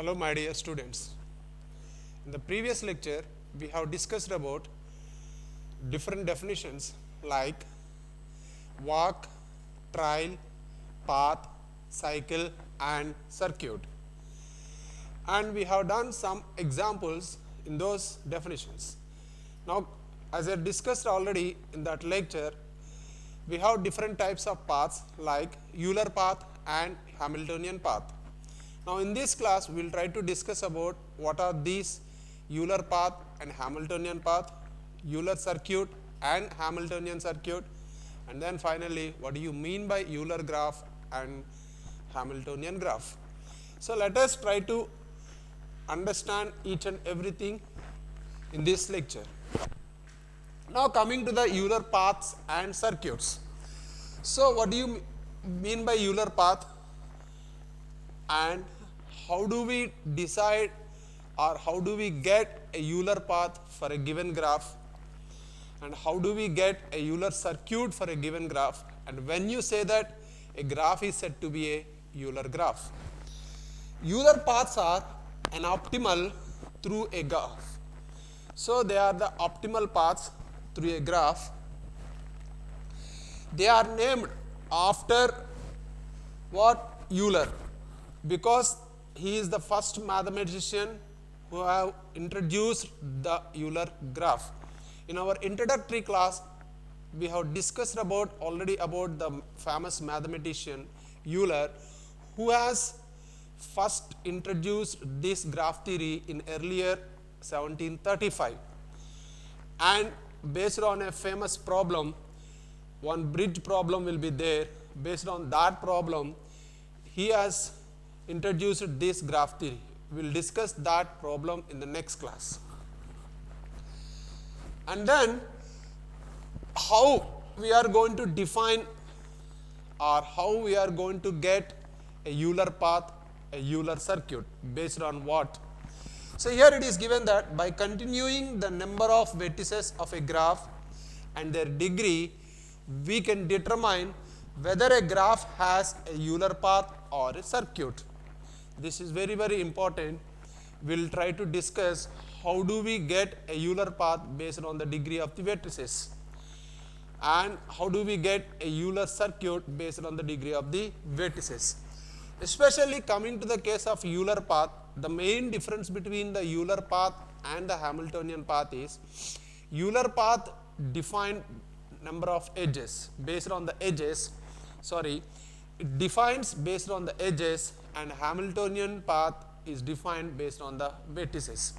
Hello my dear students. In the previous lecture, we have discussed about different definitions like walk, trail, path, cycle and circuit. And we have done some examples in those definitions. Now, as I discussed already in that lecture, we have different types of paths like Euler path and Hamiltonian path. Now, in this class, we will try to discuss about what are these Euler path and Hamiltonian path, Euler circuit and Hamiltonian circuit, and then finally, what do you mean by Euler graph and Hamiltonian graph. So, let us try to understand each and everything in this lecture. Now, coming to the Euler paths and circuits. So, what do you mean by Euler path and how do we decide or how do we get a Euler path for a given graph and how do we get a Euler circuit for a given graph, and when you say that a graph is said to be a Euler graph. Euler paths are an optimal through a graph. So, they are the optimal paths through a graph. They are named after what? Euler, because he is the first mathematician who have introduced the Euler graph. In our introductory class, we have discussed already about the famous mathematician Euler, who has first introduced this graph theory in earlier 1735, and based on a famous problem, one bridge problem will be there. Based on that problem, he has introduced this graph theory. We will discuss that problem in the next class. And then how we are going to define or how we are going to get a Euler path, a Euler circuit, based on what? So, here it is given that by continuing the number of vertices of a graph and their degree, we can determine whether a graph has a Euler path or a circuit. This is very, very important. We will try to discuss how do we get a Euler path based on the degree of the vertices, and how do we get a Euler circuit based on the degree of the vertices. Especially coming to the case of Euler path, the main difference between the Euler path and the Hamiltonian path is Euler path define number of edges based on the edges, it defines based on the edges, and Hamiltonian path is defined based on the vertices.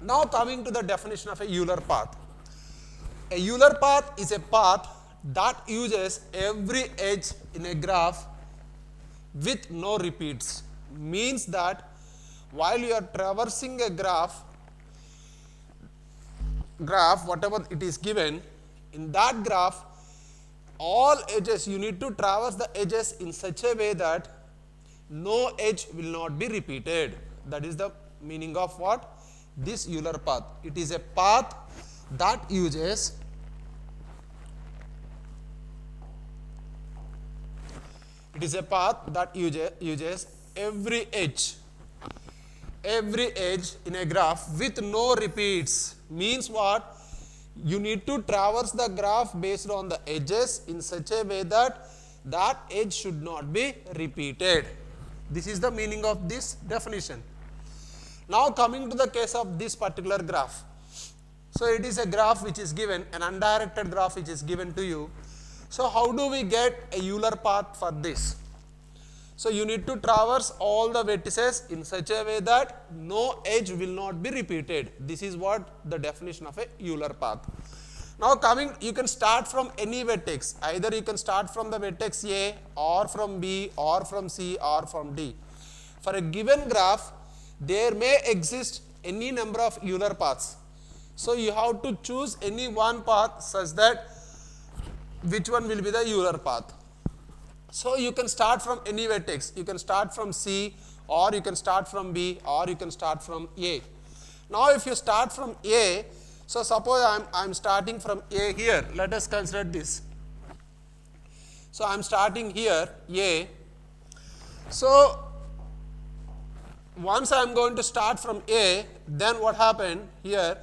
Now, coming to the definition of a Euler path. A Euler path is a path that uses every edge in a graph with no repeats. Means that while you are traversing a graph whatever it is given, in that graph all edges, you need to traverse the edges in such a way that no edge will not be repeated. That is the meaning of what? This Euler path. It is a path that uses every edge in a graph with no repeats. Means what? You need to traverse the graph based on the edges in such a way that that edge should not be repeated. This is the meaning of this definition. Now, coming to the case of this particular graph. So, it is a graph which is given, an undirected graph which is given to you. So, how do we get a Euler path for this? So, you need to traverse all the vertices in such a way that no edge will not be repeated. This is what the definition of a Euler path. Now, you can start from any vertex. Either you can start from the vertex A or from B or from C or from D. For a given graph, there may exist any number of Euler paths. So, you have to choose any one path such that which one will be the Euler path. So, you can start from any vertex. You can start from C, or you can start from B, or you can start from A. Now, if you start from A, so suppose I am starting from A here. Let us consider this. So, I am starting here A. So, once I am going to start from A, then what happened here,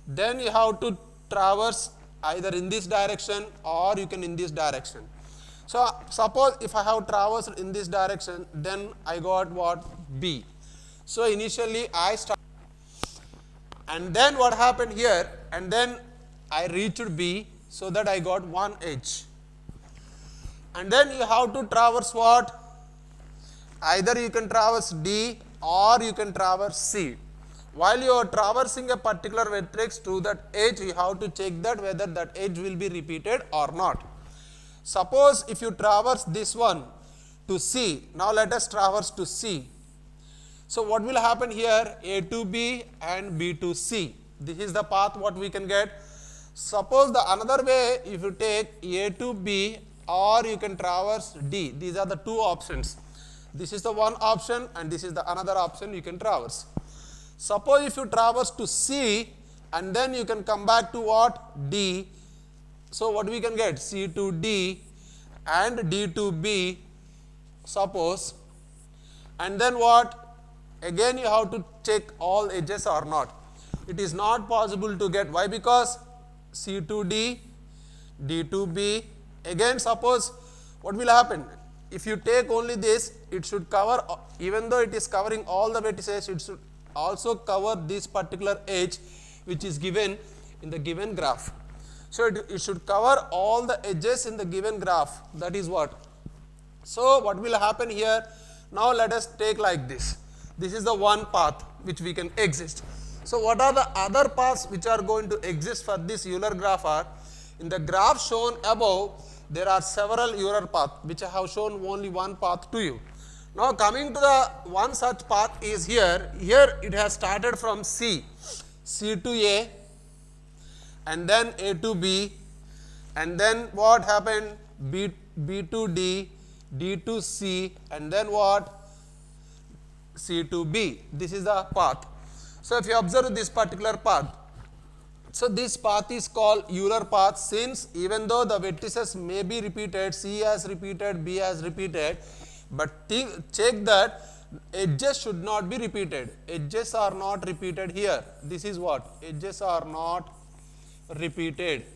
then you have to traverse either in this direction or you can in this direction. So suppose if I have traversed in this direction, then I got what? B. So initially I start, and then what happened here, and then I reached B, so that I got one edge. And then you have to traverse what? Either you can traverse D or you can traverse C. While you are traversing a particular vertex to that edge, you have to check that whether that edge will be repeated or not. Suppose if you traverse this one to C, now let us traverse to C. So what will happen here? A to B and B to C. This is the path what we can get. Suppose the another way, if you take A to B or you can traverse D. These are the two options. This is the one option and this is the another option you can traverse. Suppose if you traverse to C and then you can come back to what? D. So what we can get? C to D and D to B, suppose. And then what? Again you have to check all edges or not. It is not possible to get. Why? Because C to D, D to B. Again suppose what will happen? If you take only this, it should cover, even though it is covering all the vertices, it should also cover this particular edge which is given in the given graph. So it should cover all the edges in the given graph. That is what. So what will happen here? Now let us take like this. This is the one path which we can exist. So what are the other paths which are going to exist for this Euler graph are? In the graph shown above, there are several Euler paths which I have shown only one path to you. Now coming to the one such path is here. Here it has started from C, C to A, and then A to B, and then what happened? B to D, D to C, and then what? C to B. This is the path. So if you observe this particular path, so this path is called Euler path, since even though the vertices may be repeated, C has repeated, B has repeated, but check that edges should not be repeated. Edges are not repeated here. This is what? Edges are not repeated.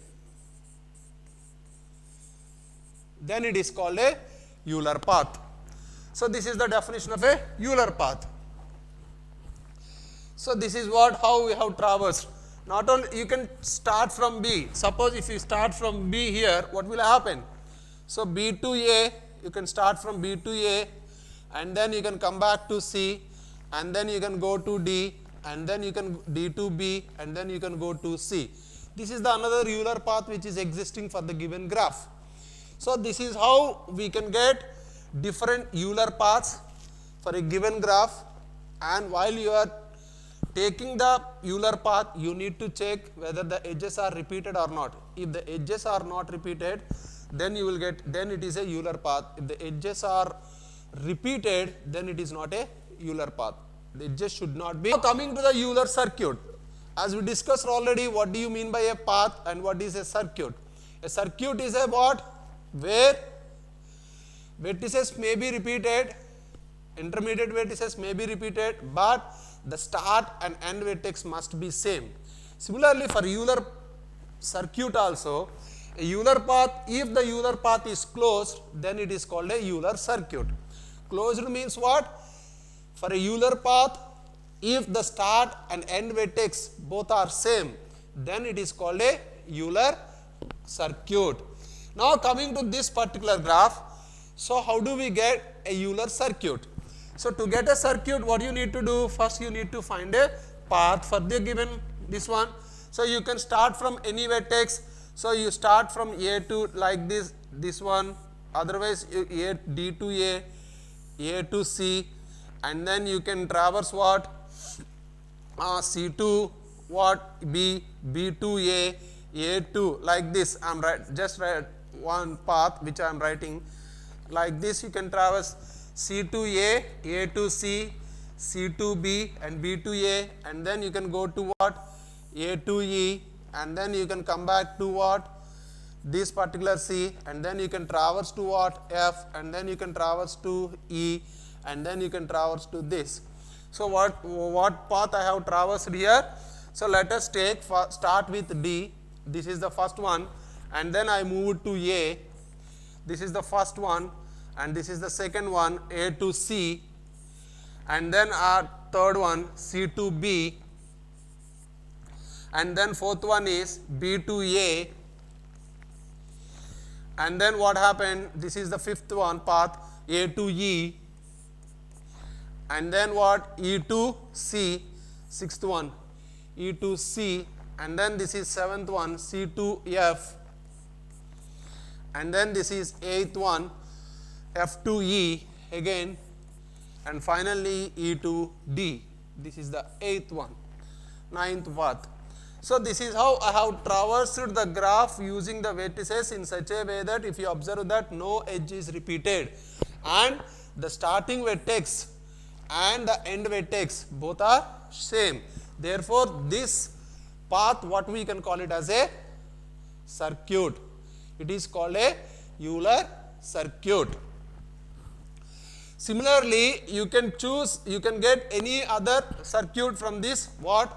Then it is called a Euler path. So this is the definition of a Euler path. So this is what, how we have traversed. Not only you can start from B. Suppose if you start from B here, what will happen? So B to A, you can start from B to A, and then you can come back to C, and then you can go to D, and then you can D to B, and then you can go to C. This is the another Euler path which is existing for the given graph. So this is how we can get different Euler paths for a given graph, and while you are taking the Euler path, you need to check whether the edges are repeated or not. If the edges are not repeated, then you will get, then it is a Euler path. If the edges are repeated, then it is not a Euler path. The edges should not be. Now coming to the Euler circuit. As we discussed already, what do you mean by a path and what is a circuit? A circuit is a what? Where vertices may be repeated, intermediate vertices may be repeated, but the start and end vertex must be same. Similarly, for Euler circuit also, a Euler path, if the Euler path is closed, then it is called a Euler circuit. Closed means what? For a Euler path, if the start and end vertex both are same, then it is called a Euler circuit. Now coming to this particular graph, so how do we get a Euler circuit? So to get a circuit, what you need to do? First you need to find a path for the given this one. So you can start from any vertex. So you start from A to like this one, otherwise A, D to A to C, and then you can traverse what? C to what? B, B to A to, like this. I am just write one path which I am writing. Like this you can traverse C to A to C, C to B, and B to A, and then you can go to what? A to E, and then you can come back to what? This particular C, and then you can traverse to what? F, and then you can traverse to E, and then you can traverse to this. So what path I have traversed here? So let us start with D. This is the first one, and then I move to A. This is the first one, and this is the second one, A to C, and then our third one, C to B, and then fourth one is B to A, and then what happened? This is the fifth one, path A to E, and then what? E to C, sixth one, E to C, and then this is seventh one, C to F, and then this is eighth one, F to E again, and finally E to D. This is the eighth one, ninth path. So this is how I have traversed the graph using the vertices in such a way that if you observe that no edge is repeated, and the starting vertex and the end vertex both are same. Therefore, this path, what we can call it as a circuit. It is called a Euler circuit. Similarly, you can get any other circuit from this what?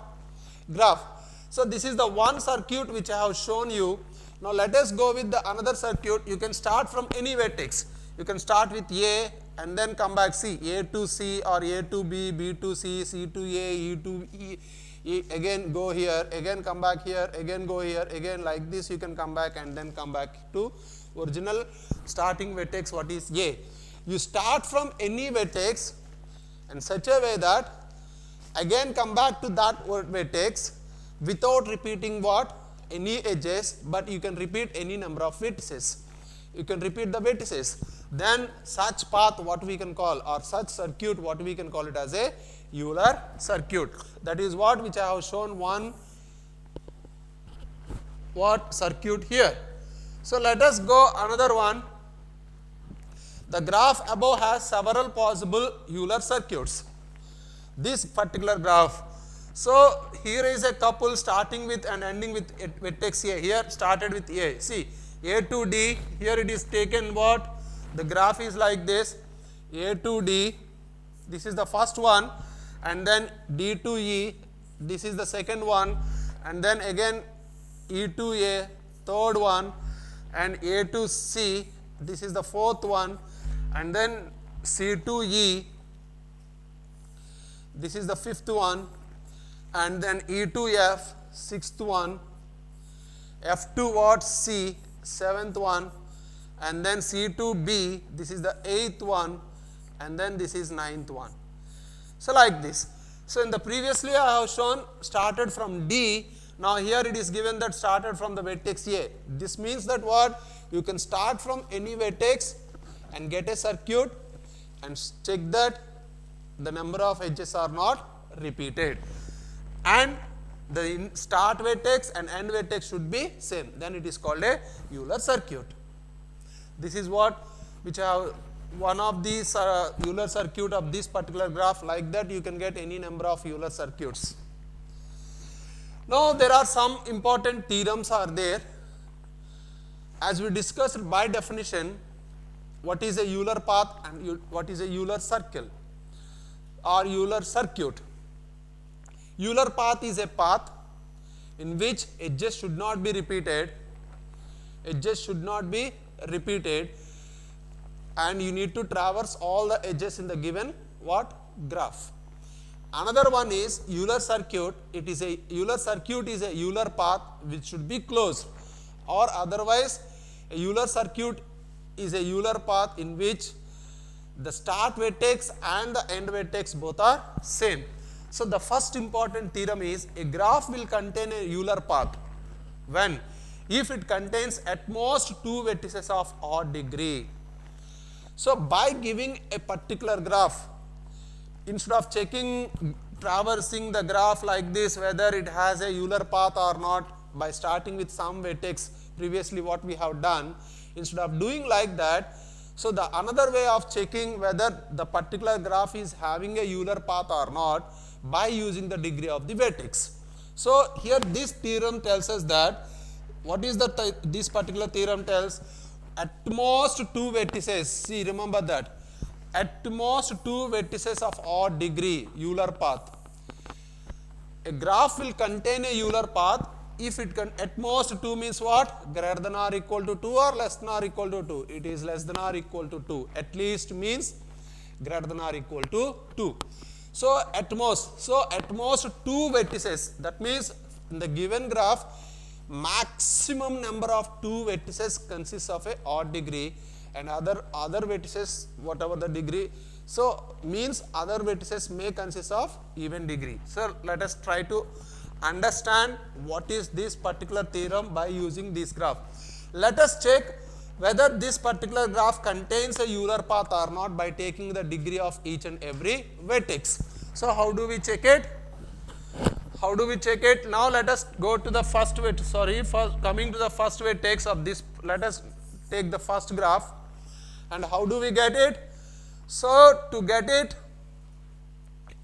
Graph. So this is the one circuit which I have shown you. Now let us go with the another circuit. You can start from any vertex. You can start with A and then come back C, A to C or A to B, B to C, C to A, E to E, again go here, again come back here, again go here, again like this you can come back and then come back to original starting vertex, what is A. You start from any vertex in such a way that again come back to that vertex without repeating what? Any edges, but you can repeat any number of vertices. You can repeat the vertices. Then such path what we can call, or such circuit what we can call it as a Euler circuit. That is what which I have shown one what circuit here. So let us go another one. The graph above has several possible Euler circuits. This particular graph. So here is a couple starting with and ending with vertex A. Here started with A. See, A to D, here it is taken what? The graph is like this, A to D, this is the first one, and then D to E, this is the second one, and then again E to A, third one, and A to C, this is the fourth one, and then C to E, this is the fifth one, and then E to F, sixth one, F to what? C, seventh one, and then C to B, this is the eighth one, and then this is ninth one. So like this. So in the previously I have shown started from D, now here it is given that started from the vertex A. This means that what? You can start from any vertex and get a circuit and check that the number of edges are not repeated. And the start vertex and end vertex should be same. Then it is called a Euler circuit. This is what which I have one of these Euler circuit of this particular graph. Like that you can get any number of Euler circuits. Now there are some important theorems are there. As we discussed by definition, what is a Euler path and what is a Euler circle or Euler circuit. Euler path is a path in which edges should not be repeated. Edges should not be repeated, and you need to traverse all the edges in the given what? Graph. Another one is Euler circuit. It is a Euler circuit is a Euler path which should be closed, or otherwise a Euler circuit is a Euler path in which the start vertex and the end vertex both are same. So the first important theorem is a graph will contain a Euler path when if it contains at most two vertices of odd degree. So by giving a particular graph, instead of checking traversing the graph like this whether it has a Euler path or not by starting with some vertex previously what we have done, instead of doing like that, so the another way of checking whether the particular graph is having a Euler path or not by using the degree of the vertex. So here this theorem tells us that what is this particular theorem tells at most two vertices. See, remember that at most two vertices of odd degree, Euler path. A graph will contain a Euler path if it can at most 2 means what? Greater than or equal to 2 or less than or equal to 2. It is less than or equal to 2. At least means greater than or equal to 2. So at most two vertices. That means in the given graph, maximum number of two vertices consists of a odd degree, and other vertices whatever the degree, so means other vertices may consist of even degree. So let us try to understand what is this particular theorem by using this graph. Let us check whether this particular graph contains a Euler path or not by taking the degree of each and every vertex. So how do we check it? How do we check it? Now let us go to the first coming to the first vertex of this. Let us take the first graph. And how do we get it? So to get it,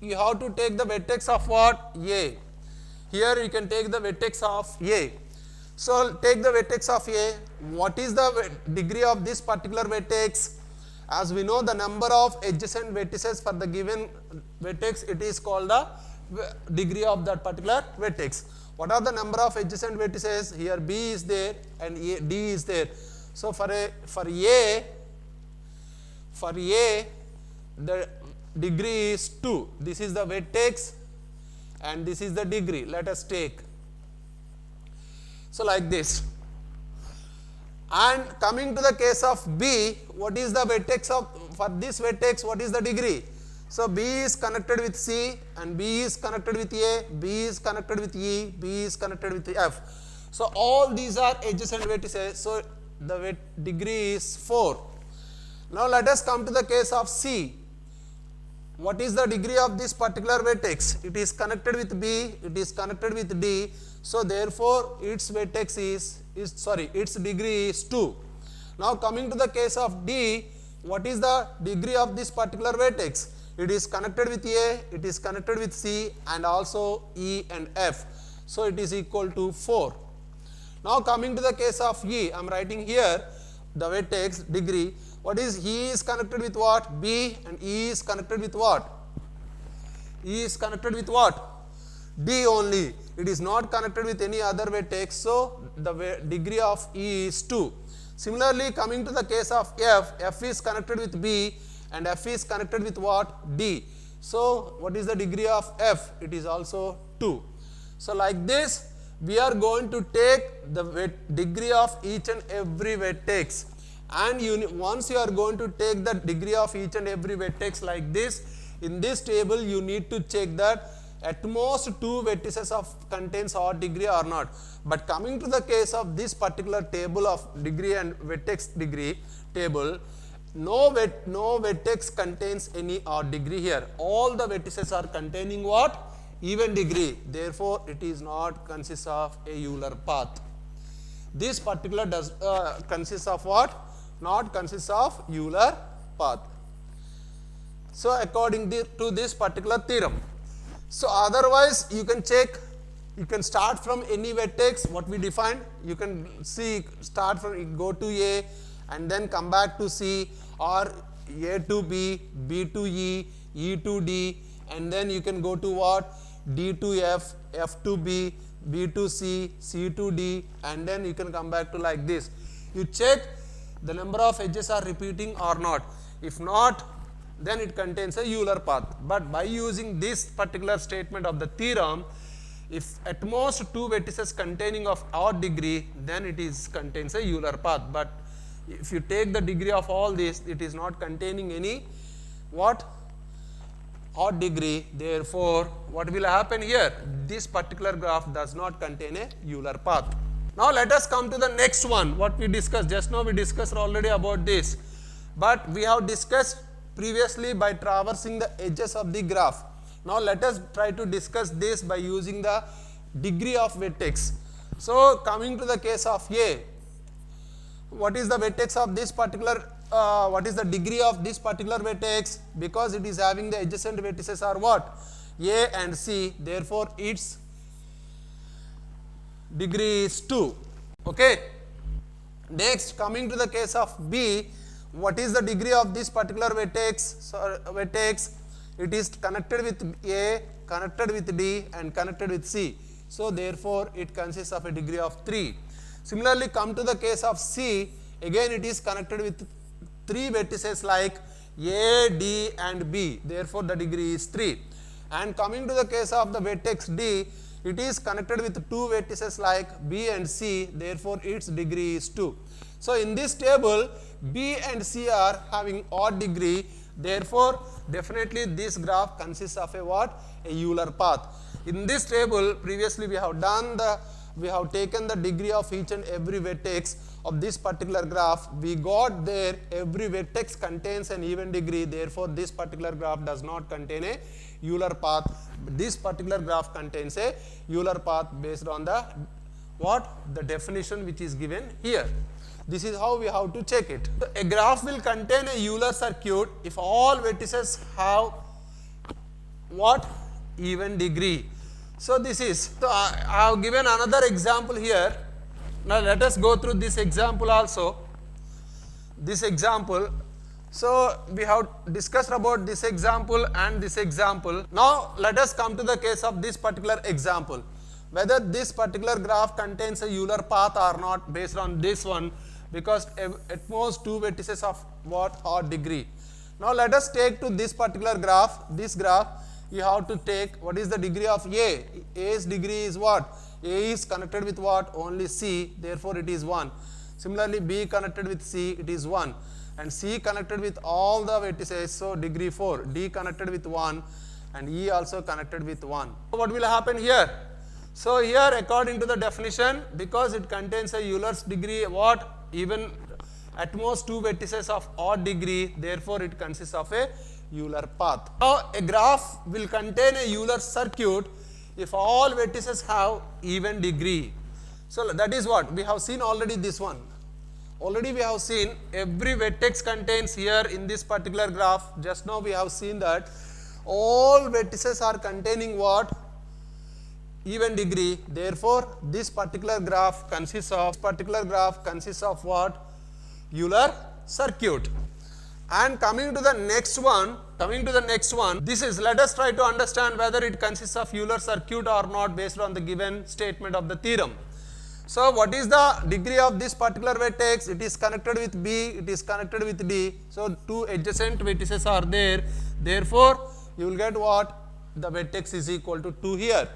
you have to take the vertex of what? A. Here you can take the vertex of A. So take the vertex of A. What is the degree of this particular vertex? As we know, the number of adjacent vertices for the given vertex, it is called the degree of that particular vertex. What are the number of adjacent vertices? Here B is there and D is there. So for A, the degree is 2. This is the vertex and this is the degree. Let us take. So like this. And coming to the case of B, what is the vertex of, for this vertex, what is the degree? So B is connected with C and B is connected with A, B is connected with E, B is connected with F. So all these are adjacent vertices. So the degree is 4. Now let us come to the case of C. What is the degree of this particular vertex? It is connected with B, it is connected with D. So therefore its vertex its degree is 2. Now coming to the case of D, what is the degree of this particular vertex? It is connected with A, it is connected with C and also E and F. So it is equal to 4. Now coming to the case of E, I am writing here the vertex degree. What is E is connected with what? B, and E is connected with what? E is connected with what? D only. It is not connected with any other vertex. So the degree of E is 2. Similarly, coming to the case of F, F is connected with B and F is connected with what? D. So what is the degree of F? It is also 2. So like this, we are going to take the degree of each and every vertex, and once you are going to take the degree of each and every vertex like this, in this table you need to check that at most two vertices of contains odd degree or not. But coming to the case of this particular table of degree and vertex degree table, no vertex contains any odd degree here. All the vertices are containing what? Even degree. Therefore it is not consists of a Euler path. This particular does consists of what? Not consists of Euler path. So according to this particular theorem. So otherwise you can check, you can start from any vertex what we defined. You can see, start from, go to A and then come back to C, or A to B, B to E, E to D, and then you can go to what? D to F, F to B, B to C, C to D, and then you can come back to like this. You check the number of edges are repeating or not. If not, then it contains a Euler path. But by using this particular statement of the theorem, if at most two vertices containing of odd degree, then it is contains a Euler path. But if you take the degree of all this, it is not containing any what? Odd degree. Therefore, what will happen here? This particular graph does not contain a Euler path. Now let us come to the next one. What we discussed just now, we discussed already about this, but we have discussed previously by traversing the edges of the graph. Now let us try to discuss this by using the degree of vertex. So coming to the case of A, what is the vertex of this particular what is the degree of this particular vertex? Because it is having the adjacent vertices are what? A and C. Therefore its degree is 2. Okay. Next, coming to the case of B, what is the degree of this particular vertex? So, vertex, it is connected with A, connected with D, and connected with C. So therefore it consists of a degree of 3. Similarly, come to the case of C, again it is connected with 3 vertices like A, D and B, therefore the degree is 3. And coming to the case of the vertex D, it is connected with 2 vertices like B and C, therefore its degree is 2. So in this table, B and C are having odd degree, therefore definitely this graph consists of a what? A Euler path. In this table, previously we have taken the degree of each and every vertex of this particular graph. We got there every vertex contains an even degree, therefore this particular graph does not contain a Euler path. This particular graph contains a Euler path based on the what? The definition which is given here. This is how we have to check it. So a graph will contain a Euler circuit if all vertices have what? Even degree. So this is, so I have given another example here. Now let us go through this example also. This example. So we have discussed about this example and this example. Now let us come to the case of this particular example. Whether this particular graph contains a Euler path or not based on this one, because at most 2 vertices of what? Odd degree. Now let us take to this particular graph. This graph, you have to take what is the degree of A. A's degree is what? A is connected with what? Only C, therefore it is 1. Similarly, B connected with C, it is 1. And C connected with all the vertices, so degree 4. D connected with 1 and E also connected with 1. So what will happen here? So here according to the definition, because it contains a Euler's degree what? Even at most 2 vertices of odd degree, therefore it consists of a Euler path. Now a graph will contain a Euler circuit if all vertices have even degree. So that is what we have seen already this one. Already we have seen every vertex contains here in this particular graph. Just now we have seen that all vertices are containing what? Even degree. Therefore this particular graph consists of what? Euler circuit. And coming to the next one, this is, let us try to understand whether it consists of Euler circuit or not based on the given statement of the theorem. So what is the degree of this particular vertex? It is connected with B, it is connected with D. So 2 adjacent vertices are there. Therefore you will get what? The vertex is equal to 2 here.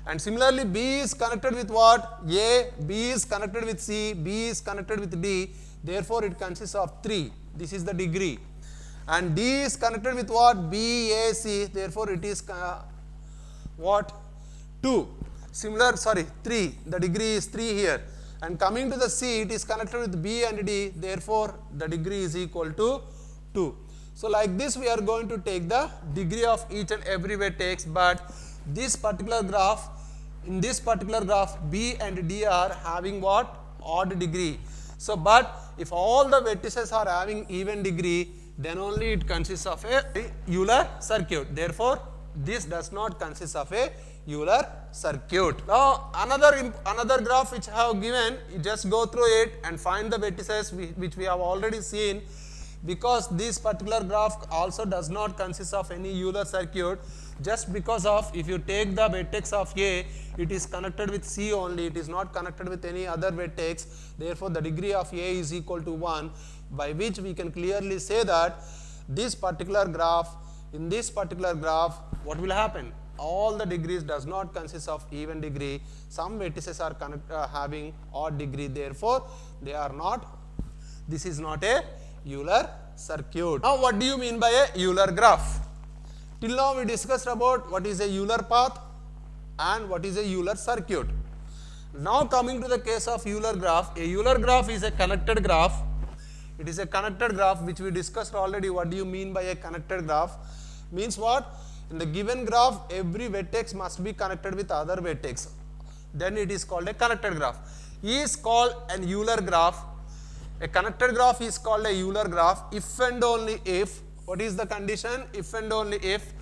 And similarly, B is connected with what? A, B is connected with C, B is connected with D. Therefore it consists of 3. This is the degree. And D is connected with what? B, A, C. Therefore it is what? 2. 3. The degree is 3 here. And coming to the C, it is connected with B and D. Therefore the degree is equal to 2. So like this we are going to take the degree of each and every vertex, but this particular graph, in this particular graph, B and D are having what? Odd degree. So but if all the vertices are having even degree, then only it consists of a Euler circuit. Therefore this does not consist of a Euler circuit. Now another graph which I have given, you just go through it and find the vertices which we have already seen. Because this particular graph also does not consist of any Euler circuit, just because of if you take the vertex of A, it is connected with C only, it is not connected with any other vertex. Therefore the degree of A is equal to 1, by which we can clearly say that this particular graph, in this particular graph, what will happen? All the degrees does not consist of even degree. Some vertices are having odd degree, therefore they are not, this is not a Euler circuit. Now what do you mean by a Euler graph? Till now we discussed about what is a Euler path and what is a Euler circuit. Now coming to the case of Euler graph, a Euler graph is a connected graph. It is a connected graph which we discussed already. What do you mean by a connected graph? Means what? In the given graph, every vertex must be connected with other vertex. Then it is called a connected graph. Is called an Euler graph. A connected graph is called a Euler graph if and only if, what is the condition? If and only if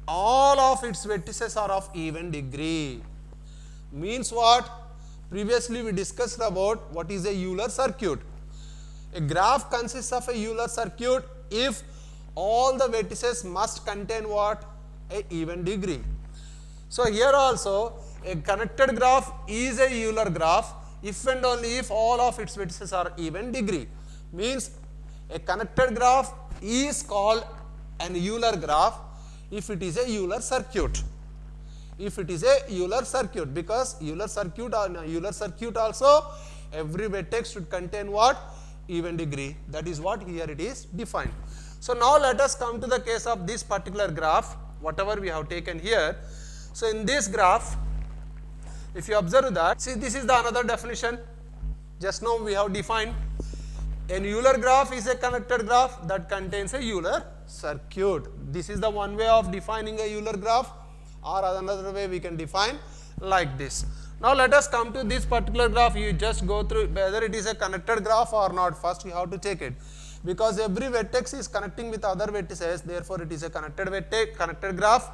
all of its vertices are of even degree. Means what? Previously we discussed about what is a Euler circuit. A graph consists of a Euler circuit if all the vertices must contain what? A even degree. So here also a connected graph is a Euler graph if and only if all of its vertices are even degree. Means a connected graph is called an Euler graph if it is a Euler circuit. If it is a Euler circuit, because Euler circuit also every vertex should contain what? Even degree. That is what here it is defined. So now let us come to the case of this particular graph, whatever we have taken here. So in this graph, if you observe that, see, this is the another definition. Just now we have defined an Euler graph is a connected graph that contains a Euler circuit. This is the one way of defining a Euler graph, or another way we can define like this. Now let us come to this particular graph. You just go through whether it is a connected graph or not. First you have to check it, because every vertex is connecting with other vertices, therefore it is a connected graph,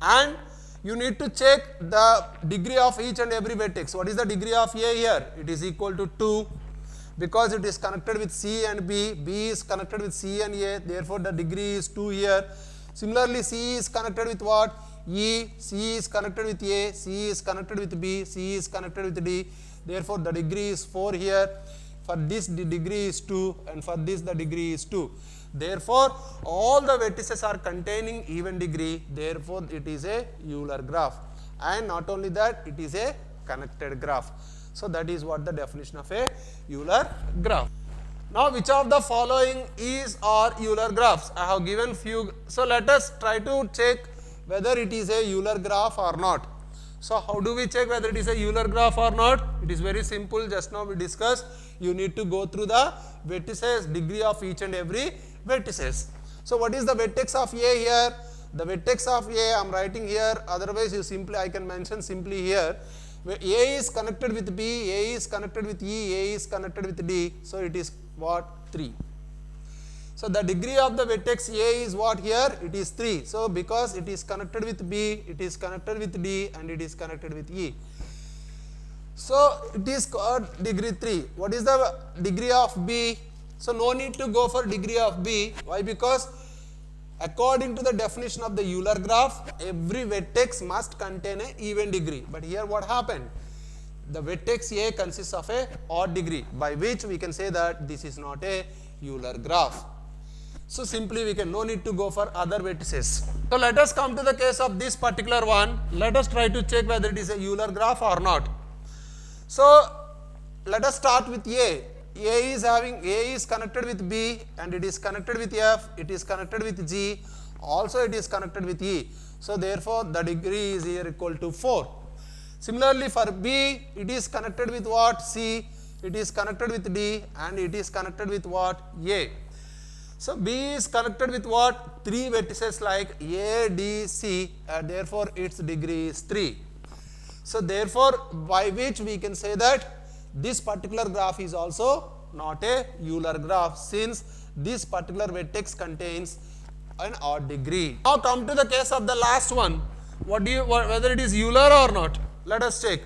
and you need to check the degree of each and every vertex. What is the degree of A here? It is equal to 2, because it is connected with C and B. B is connected with C and A, therefore the degree is 2 here. Similarly, C is connected with what? E. C is connected with A, C is connected with B, C is connected with D, therefore the degree is 4 here. For this the degree is 2, and for this the degree is 2. Therefore all the vertices are containing even degree, therefore it is a Euler graph. And not only that, it is a connected graph. So that is what the definition of a Euler graph. Now which of the following is or Euler graphs? I have given few. So let us try to check whether it is a Euler graph or not. So how do we check whether it is a Euler graph or not? It is very simple. Just now we discussed. You need to go through the vertices, degree of each and every vertices. So what is the vertex of A here? The vertex of A I am writing here. Otherwise I can mention simply here. Where A is connected with B, A is connected with E, A is connected with D. So it is what? 3. So the degree of the vertex A is what here? It is 3. So because it is connected with B, it is connected with D, and it is connected with E. So it is called degree 3. What is the degree of B? So no need to go for degree of B. Why? Because according to the definition of the Euler graph, every vertex must contain an even degree. But here what happened? The vertex A consists of a odd degree, by which we can say that this is not a Euler graph. So simply we can no need to go for other vertices. So let us come to the case of this particular one. Let us try to check whether it is a Euler graph or not. So let us start with A. A is connected with B, and it is connected with F, it is connected with G, also it is connected with E. So therefore the degree is here equal to 4. Similarly for B, it is connected with what? C, it is connected with D, and it is connected with what? A. So B is connected with what? 3 vertices like A, D, C, and therefore its degree is 3. So therefore by which we can say that this particular graph is also not a Euler graph, since this particular vertex contains an odd degree. Now come to the case of the last one. Whether it is Euler or not? Let us check.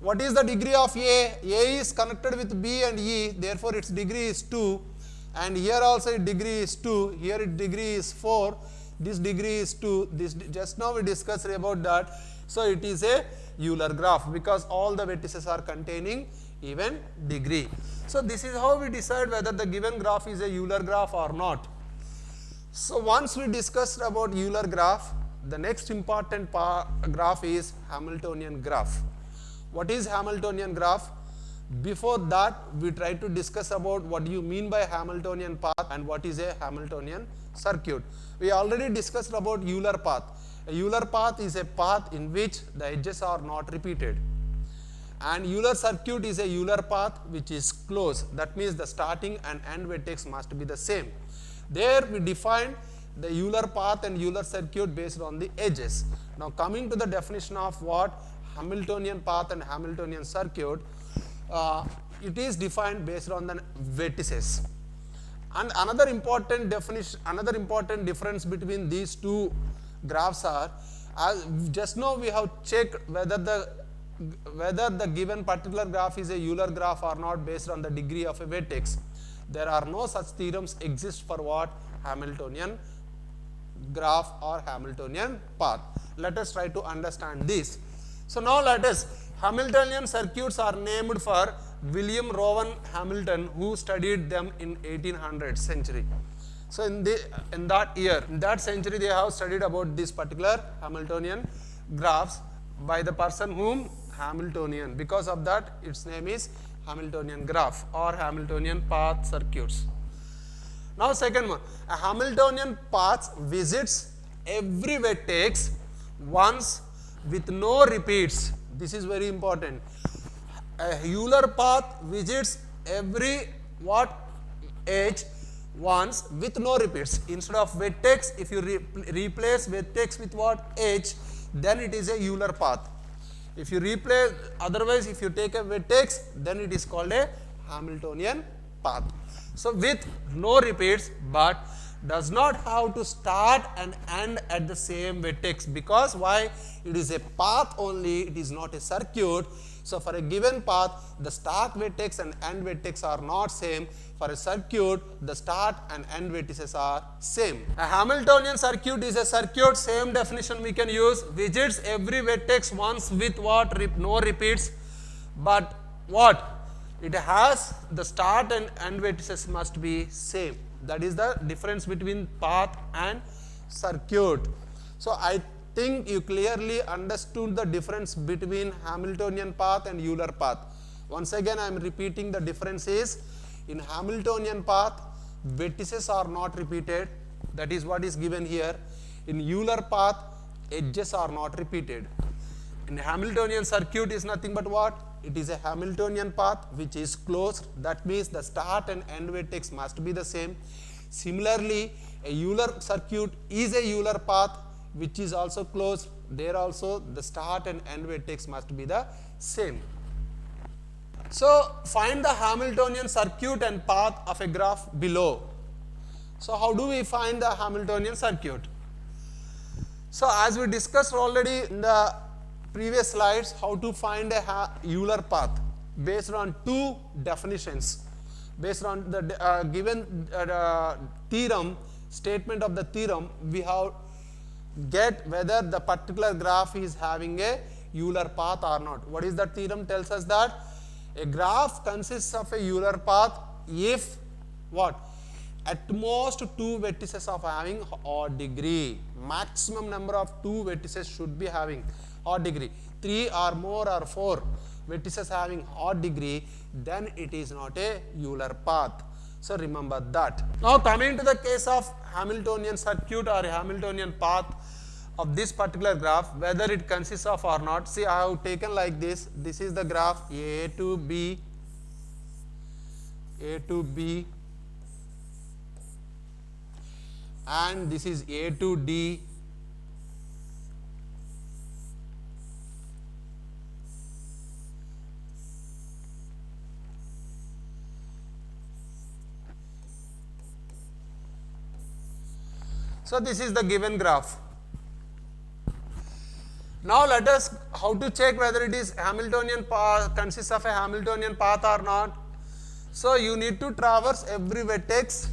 What is the degree of A? A is connected with B and E, therefore its degree is 2. And here also its degree is 2. Here its degree is 4. This degree is 2. This just now we discussed about that. So it is a Euler graph, because all the vertices are containing even degree. So this is how we decide whether the given graph is a Euler graph or not. So once we discussed about Euler graph, the next important graph is Hamiltonian graph. What is Hamiltonian graph? Before that, we try to discuss about what do you mean by Hamiltonian path and what is a Hamiltonian circuit. We already discussed about Euler path. A Euler path is a path in which the edges are not repeated. And Euler circuit is a Euler path which is closed. That means the starting and end vertex must be the same. There we define the Euler path and Euler circuit based on the edges. Now coming to the definition of what Hamiltonian path and Hamiltonian circuit, it is defined based on the vertices. And another important difference between these two graphs are, as just now we have checked whether the given particular graph is a Euler graph or not based on the degree of a vertex. There are no such theorems exist for what? Hamiltonian graph or Hamiltonian path. Let us try to understand this. So now let us, Hamiltonian circuits are named for William Rowan Hamilton, who studied them in 1800 century. So in that century, they have studied about this particular Hamiltonian graphs by the person whom Hamiltonian. Because of that, its name is Hamiltonian graph or Hamiltonian path circuits. Now second one, a Hamiltonian path visits every vertex once with no repeats. This is very important. A Euler path visits every edge once with no repeats. Instead of vertex, if you replace vertex with edge, then it is a Euler path. If you replace, otherwise if you take a vertex, then it is called a Hamiltonian path. So with no repeats, but does not have to start and end at the same vertex, because why? It is a path only, it is not a circuit. So for a given path, the start vertex and end vertex are not same. For a circuit, the start and end vertices are same. A Hamiltonian circuit is a circuit, same definition we can use, visits every vertex once with no repeats, but it has the start and end vertices must be same. That is the difference between path and circuit. So I think you clearly understood the difference between Hamiltonian path and Euler path. Once again, I am repeating the difference is, in Hamiltonian path, vertices are not repeated. That is what is given here. In Euler path, edges are not repeated. In Hamiltonian circuit is nothing but what? It is a Hamiltonian path which is closed. That means the start and end vertex must be the same. Similarly, a Euler circuit is a Euler path which is also closed. There also the start and end vertex must be the same. So find the Hamiltonian circuit and path of a graph below. So how do we find the Hamiltonian circuit? So as we discussed already in the previous slides, how to find a Euler path based on two definitions. Based on the given theorem, statement of the theorem, we have get whether the particular graph is having a Euler path or not. What is the theorem? Tells us that a graph consists of a Euler path if at most two vertices of having odd degree. Maximum number of two vertices should be having odd degree. 3 or more or 4 vertices having odd degree, then it is not a Euler path. So remember that. Now coming to the case of Hamiltonian circuit or Hamiltonian path of this particular graph, whether it consists of or not. See, I have taken like this. This is the graph A to B, and this is A to D, so this is the given graph. Now let us how to check whether it is Hamiltonian path, consists of a Hamiltonian path or not. So you need to traverse every vertex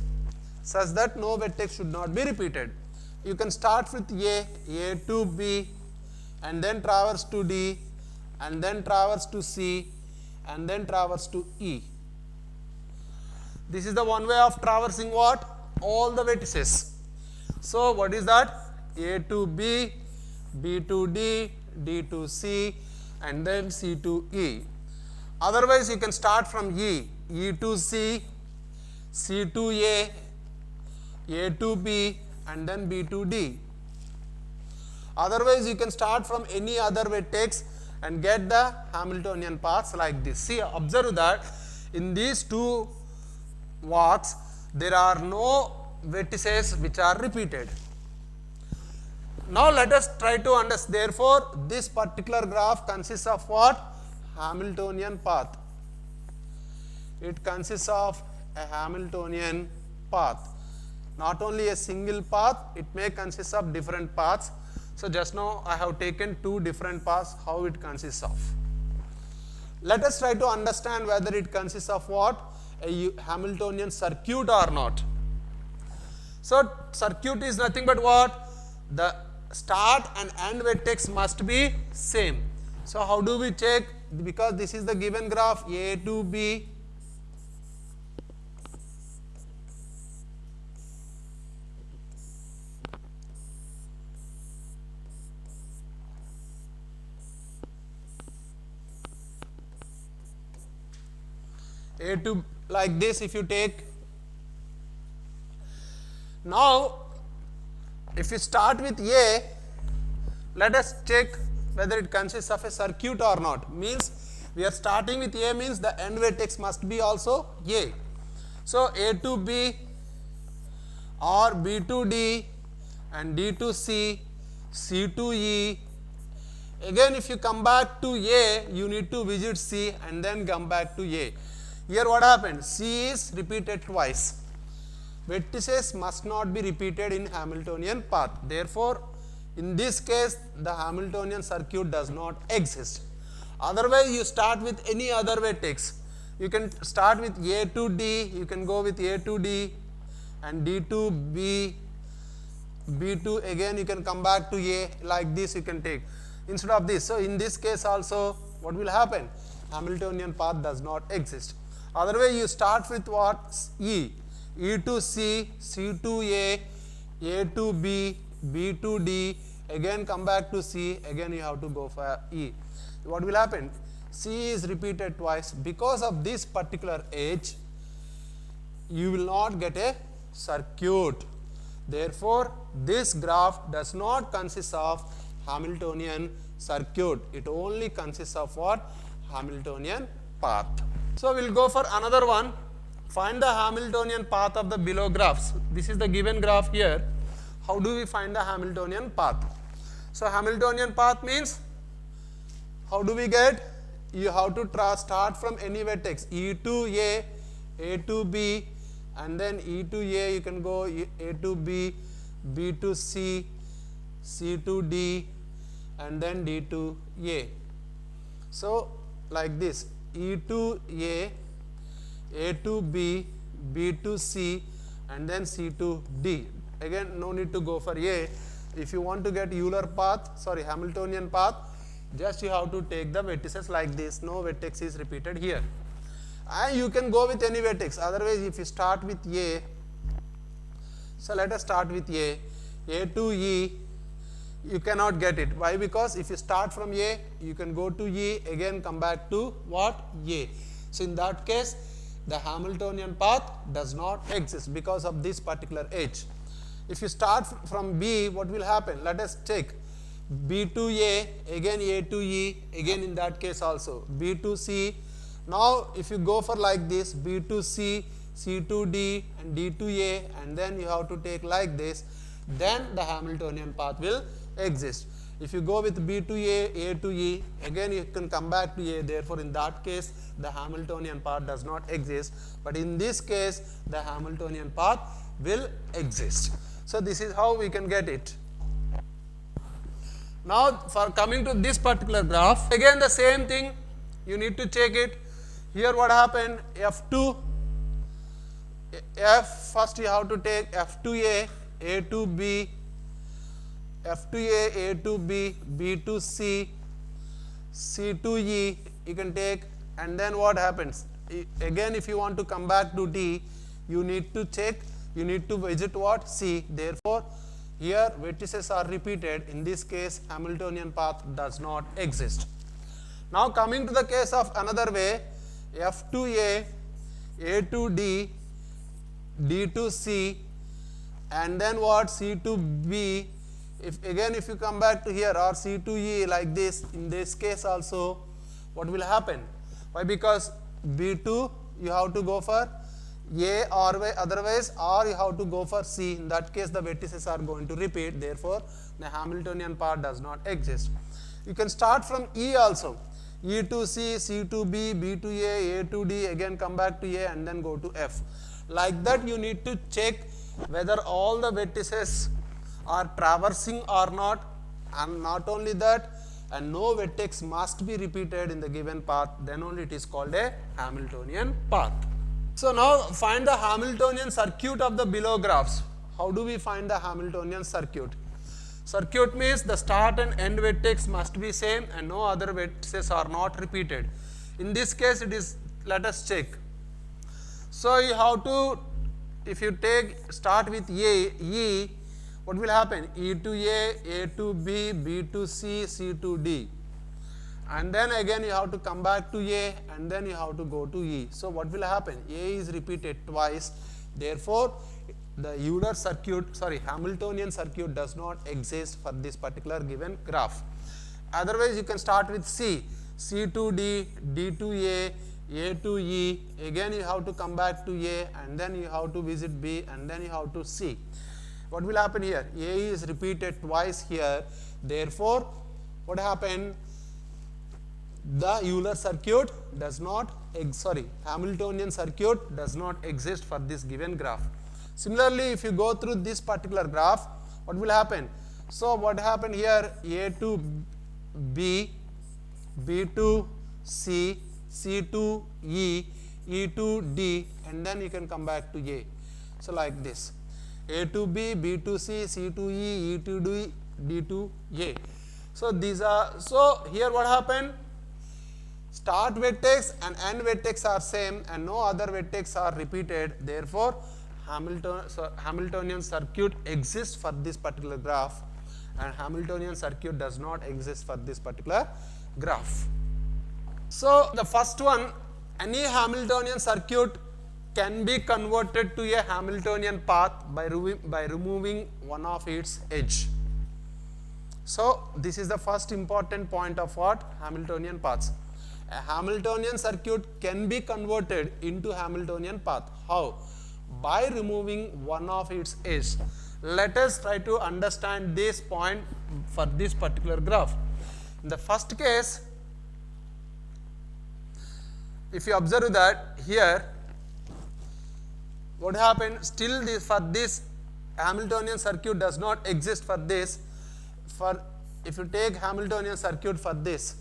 such that no vertex should not be repeated. You can start with A to B, and then traverse to D, and then traverse to C, and then traverse to E. This is the one way of traversing what? All the vertices. So what is that? A to B, B to D, D to C, and then C to E. Otherwise you can start from E to C, C to A to B, and then B to D. Otherwise you can start from any other vertex and get the Hamiltonian paths like this. See, observe that in these two walks there are no vertices which are repeated. Now let us try to understand. Therefore, this particular graph consists of what? Hamiltonian path. It consists of a Hamiltonian path. Not only a single path, it may consist of different paths. So just now I have taken two different paths, how it consists of. Let us try to understand whether it consists of what? a Hamiltonian circuit or not. So circuit is nothing but what? The start and end vertex must be same. So how do we check? Because this is the given graph A to B. A to like this if you take. Now if you start with A, let us check whether it consists of a circuit or not. Means we are starting with A means the end vertex must be also A. So A to B or B to D and D to C, C to E. Again if you come back to A, you need to visit C and then come back to A. Here what happened? C is repeated twice. Vertices must not be repeated in Hamiltonian path. Therefore, in this case, the Hamiltonian circuit does not exist. Otherwise, you start with any other vertex. You can start with A to D, you can go with A to D and D to B, B to again you can come back to A, like this you can take instead of this. So, in this case also, what will happen? Hamiltonian path does not exist. Otherwise, you start with what? E. E to C, C to A to B, B to D, again come back to C, again you have to go for E. What will happen? C is repeated twice. Because of this particular H, you will not get a circuit. Therefore, this graph does not consist of Hamiltonian circuit. It only consists of what? Hamiltonian path. So, we will go for another one. Find the Hamiltonian path of the below graphs. This is the given graph here. How do we find the Hamiltonian path? So, Hamiltonian path means, how do we get? You have to start from any vertex, E to A to B, and then E to A, you can go A to B, B to C, C to D, and then D to A. So, like this, E to A to B, B to C, and then C to D. Again, no need to go for A. If you want to get Euler path, Hamiltonian path, just you have to take the vertices like this. No vertex is repeated here. And you can go with any vertex. Otherwise, if you start with A, so let us start with A to E, you cannot get it. Why? Because if you start from A, you can go to E, again come back to what? A. So, in that case, the Hamiltonian path does not exist because of this particular H. If you start from B, what will happen? Let us check. B to A, again A to E, again in that case also B to C. Now, if you go for like this, B to C, C to D and D to A, and then you have to take like this, then the Hamiltonian path will exist. If you go with B to A to E, again you can come back to A. Therefore, in that case, the Hamiltonian path does not exist. But in this case, the Hamiltonian path will exist. So, this is how we can get it. Now, for coming to this particular graph, again the same thing, you need to check it. Here what happened? F2, first you have to take F to A to B, F to A to B, B to C, C to E, you can take, and then what happens? Again, if you want to come back to D, you need to check, you need to visit what? C. Therefore, here vertices are repeated. In this case, Hamiltonian path does not exist. Now, coming to the case of another way, F to A to D, D to C, and then what? C to B. If you come back to here, or C to E like this, in this case also, what will happen? Why? Because B2 you have to go for A or otherwise, or you have to go for C. In that case, the vertices are going to repeat. Therefore, the Hamiltonian path does not exist. You can start from E also. E to C, C to B, B to A to D, again come back to A and then go to F. Like that, you need to check whether all the vertices are traversing or not, and not only that, and no vertex must be repeated in the given path, then only it is called a Hamiltonian path. So now find the Hamiltonian circuit of the below graphs. How do we find the Hamiltonian circuit? Circuit means the start and end vertex must be same and no other vertices are not repeated. In this case it is, let us check. So you have to, if you start with E, what will happen? E to A to B, B to C, C to D. And then again you have to come back to A and then you have to go to E. So what will happen? A is repeated twice. Therefore, the Euler circuit, Hamiltonian circuit does not exist for this particular given graph. Otherwise, you can start with C, C to D, D to A to E. Again, you have to come back to A and then you have to visit B and then you have to C. What will happen here? A is repeated twice here. Therefore, what happened? The Euler circuit does not, Hamiltonian circuit does not exist for this given graph. Similarly, if you go through this particular graph, what will happen? So what happened here? A to B, B to C, C to E, E to D, and then you can come back to A. So like this. A to B, B to C, C to E, E to D, D to A. So these are, so here what happened? Start vertex and end vertex are same and no other vertex are repeated. Therefore, Hamiltonian circuit exists for this particular graph and Hamiltonian circuit does not exist for this particular graph. So the first one, any Hamiltonian circuit can be converted to a Hamiltonian path by removing one of its edge. So this is the first important point of what? Hamiltonian paths. A Hamiltonian circuit can be converted into Hamiltonian path. How? By removing one of its edge. Let us try to understand this point for this particular graph. In the first case, if you observe that here, what happened? Still for this Hamiltonian circuit does not exist for this. If you take Hamiltonian circuit for this,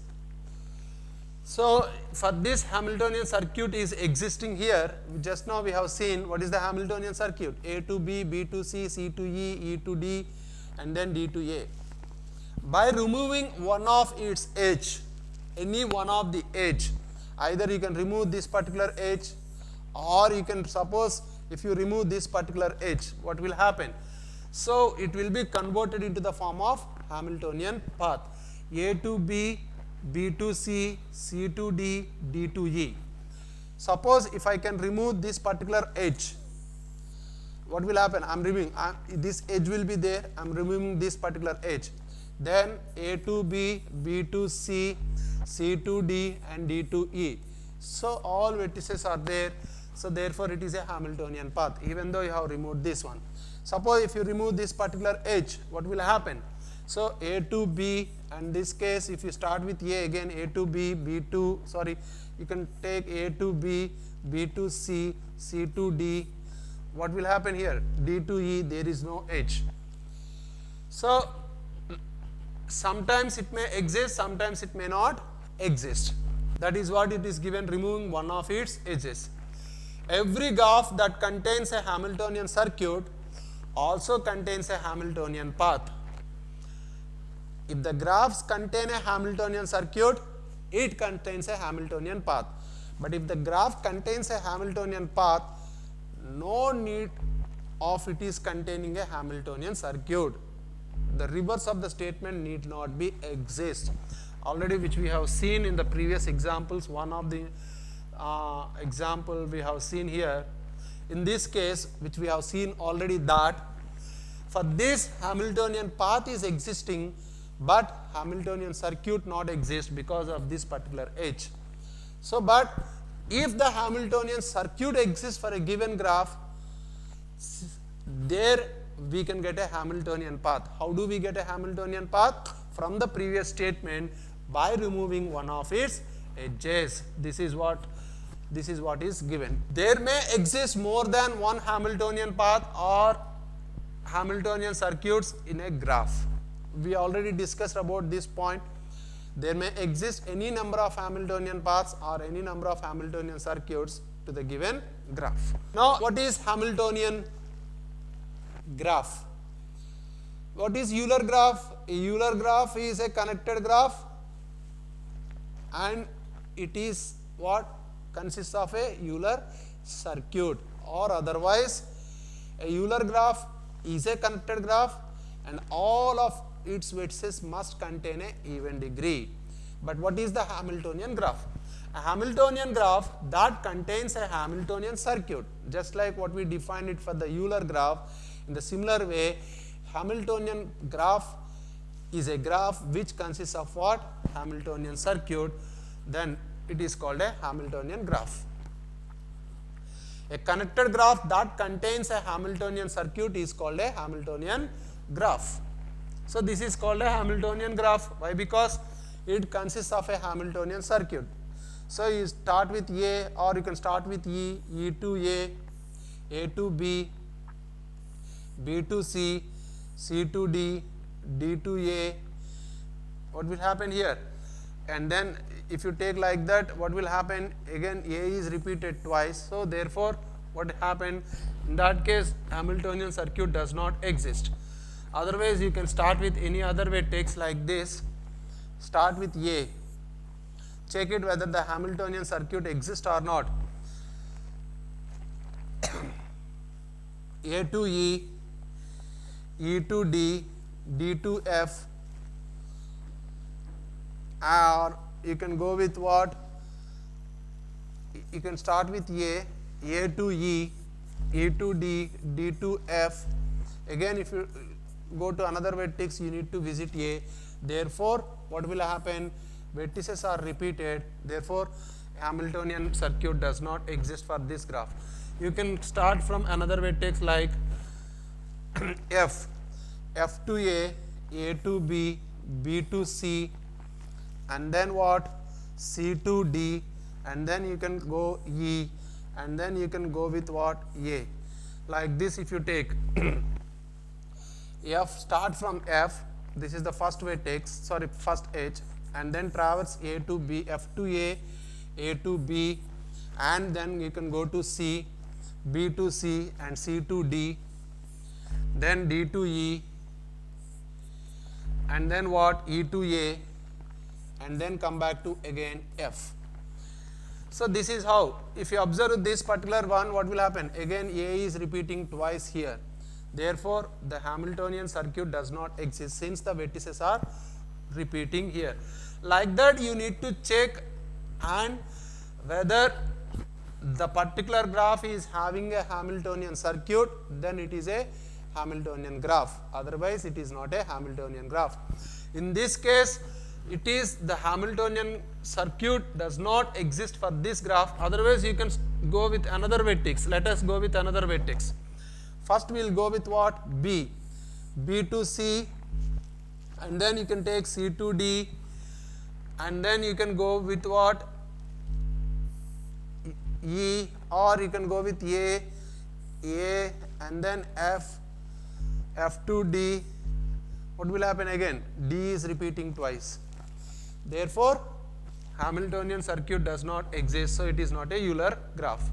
so for this Hamiltonian circuit is existing here. Just now we have seen what is the Hamiltonian circuit. A to B, B to C, C to E, E to D, and then D to A. By removing one of its edge, any one of the edge, either you can remove this particular edge or you can suppose if you remove this particular edge, what will happen? So it will be converted into the form of Hamiltonian path. A to B, B to C, C to D, D to E. Suppose if I can remove this particular edge, what will happen? I am removing, this edge will be there, I am removing this particular edge. Then A to B, B to C, C to D and D to E. So all vertices are there, so therefore it is a Hamiltonian path even though you have removed this one. Suppose if you remove this particular edge, what will happen? So A to B, and this case if you start with A again, A to B, B to, you can take A to B, B to C, C to D. What will happen here? D to E, there is no edge. So sometimes it may exist, sometimes it may not exist. That is what it is given, removing one of its edges. Every graph that contains a Hamiltonian circuit also contains a Hamiltonian path. If the graphs contain a Hamiltonian circuit, it contains a Hamiltonian path. But if the graph contains a Hamiltonian path, no need of it is containing a Hamiltonian circuit. The reverse of the statement need not be exist. Already which we have seen in the previous examples, one of the example we have seen here. In this case, which we have seen already, that for this Hamiltonian path is existing, but Hamiltonian circuit not exist because of this particular edge. So, but if the Hamiltonian circuit exists for a given graph, there we can get a Hamiltonian path. How do we get a Hamiltonian path? From the previous statement, by removing one of its edges. This is what is given. There may exist more than one Hamiltonian path or Hamiltonian circuits in a graph. We already discussed about this point. There may exist any number of Hamiltonian paths or any number of Hamiltonian circuits to the given graph. Now, what is Hamiltonian graph? What is Euler graph? A Euler graph is a connected graph, and it is what consists of a Euler circuit, or otherwise a Euler graph is a connected graph and all of its vertices must contain a even degree. But what is the Hamiltonian graph? A Hamiltonian graph that contains a Hamiltonian circuit, just like what we defined it for the Euler graph. In the similar way, Hamiltonian graph is a graph which consists of what? Hamiltonian circuit. Then it is called a Hamiltonian graph. A connected graph that contains a Hamiltonian circuit is called a Hamiltonian graph. So this is called a Hamiltonian graph. Why? Because it consists of a Hamiltonian circuit. So you start with A, or you can start with E, E to A to B, B to C, C to D, D to A. What will happen here? And then if you take like that, what will happen? Again, A is repeated twice. So therefore, what happened? In that case, Hamiltonian circuit does not exist. Otherwise, you can start with any other vertex like this. Start with A. Check it whether the Hamiltonian circuit exists or not. A to E, E to D, D to F, or you can go with what? You can start with A to E, E to D, D to F. Again, if you go to another vertex, you need to visit A. Therefore, what will happen? Vertices are repeated. Therefore, Hamiltonian circuit does not exist for this graph. You can start from another vertex like F, F to A to B, B to C, and then what? C to D, and then you can go E, and then you can go with what? A. Like this, if you take F, start from F, this is the first vertex, first edge, and then traverse A to B, F to A to B, and then you can go to C, B to C, and C to D, then D to E, and then what? E to A, and then come back to again F. So this is how, if you observe this particular one, what will happen? Again, A is repeating twice here. Therefore, the Hamiltonian circuit does not exist since the vertices are repeating here. Like that, you need to check and whether the particular graph is having a Hamiltonian circuit, then it is a Hamiltonian graph. Otherwise, it is not a Hamiltonian graph. In this case, it is the Hamiltonian circuit does not exist for this graph. Otherwise, you can go with another vertex. Let us go with another vertex. First, we will go with what? B. B to C, and then you can take C to D, and then you can go with what? E, or you can go with A, and then F, F to D. What will happen again? D is repeating twice. Therefore, Hamiltonian circuit does not exist, so it is not a Euler graph.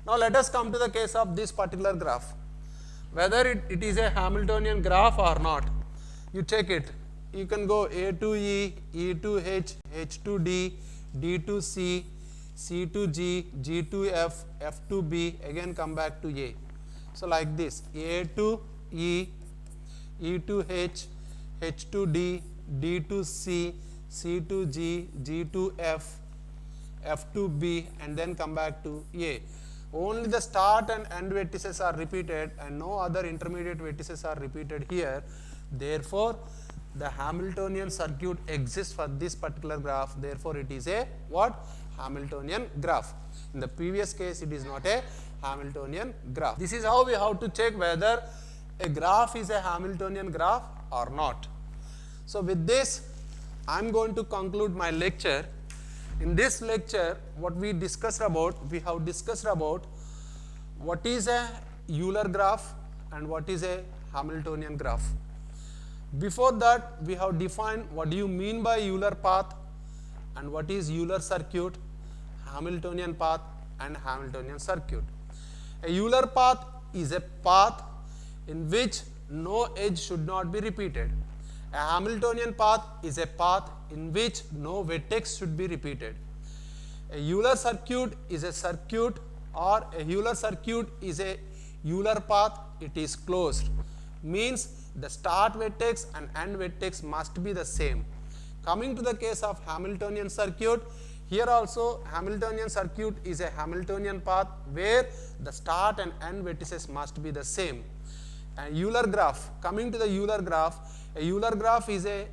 Now, let us come to the case of this particular graph. Whether it is a Hamiltonian graph or not, you check it. You can go A to E, E to H, H to D, D to C, C to G, G to F, F to B, again come back to A. So like this, A to E, E to H, H to D, D to C, C to G, G to F, F to B, and then come back to A. Only the start and end vertices are repeated and no other intermediate vertices are repeated here. Therefore, the Hamiltonian circuit exists for this particular graph. Therefore, it is a what? Hamiltonian graph. In the previous case, it is not a Hamiltonian graph. This is how we have to check whether a graph is a Hamiltonian graph or not. So, with this, I am going to conclude my lecture. In this lecture, what we have discussed about what is a Euler graph and what is a Hamiltonian graph. Before that, we have defined what do you mean by Euler path and what is Euler circuit, Hamiltonian path, and Hamiltonian circuit. A Euler path is a path in which no edge should not be repeated. A Hamiltonian path is a path in which no vertex should be repeated. A Euler circuit is a circuit, or a Euler circuit is a Euler path, it is closed. Means the start vertex and end vertex must be the same. Coming to the case of Hamiltonian circuit, here also Hamiltonian circuit is a Hamiltonian path where the start and end vertices must be the same. And Euler graph, coming to the Euler graph, a Euler graph is a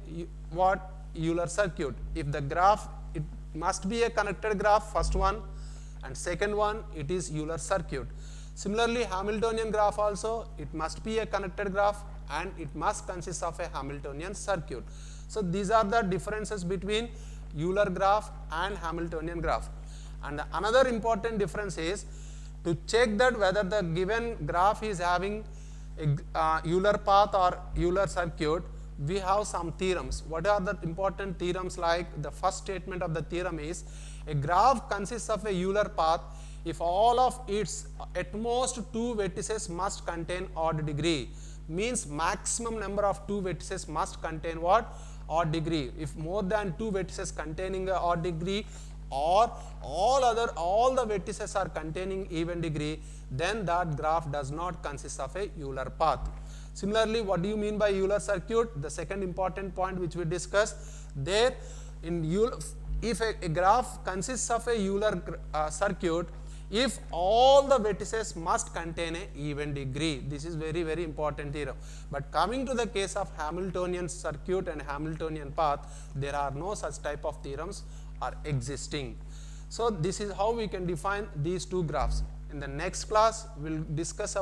Euler circuit. If the graph, it must be a connected graph, first one, and second one, it is Euler circuit. Similarly, Hamiltonian graph also, it must be a connected graph and it must consist of a Hamiltonian circuit. So these are the differences between Euler graph and Hamiltonian graph. And another important difference is to check that whether the given graph is having a Euler path or Euler circuit, we have some theorems. What are the important theorems? Like the first statement of the theorem is a graph consists of a Euler path if all of its at most two vertices must contain odd degree. Means maximum number of two vertices must contain what? Odd degree. If more than two vertices containing a odd degree, or all the vertices are containing even degree, then that graph does not consist of a Euler path. Similarly, what do you mean by Euler circuit? The second important point which we discussed there, in Euler, if a graph consists of a Euler circuit, if all the vertices must contain a even degree. This is very, very important theorem. But coming to the case of Hamiltonian circuit and Hamiltonian path, there are no such type of theorems are existing. So this is how we can define these two graphs. In the next class, we'll discuss about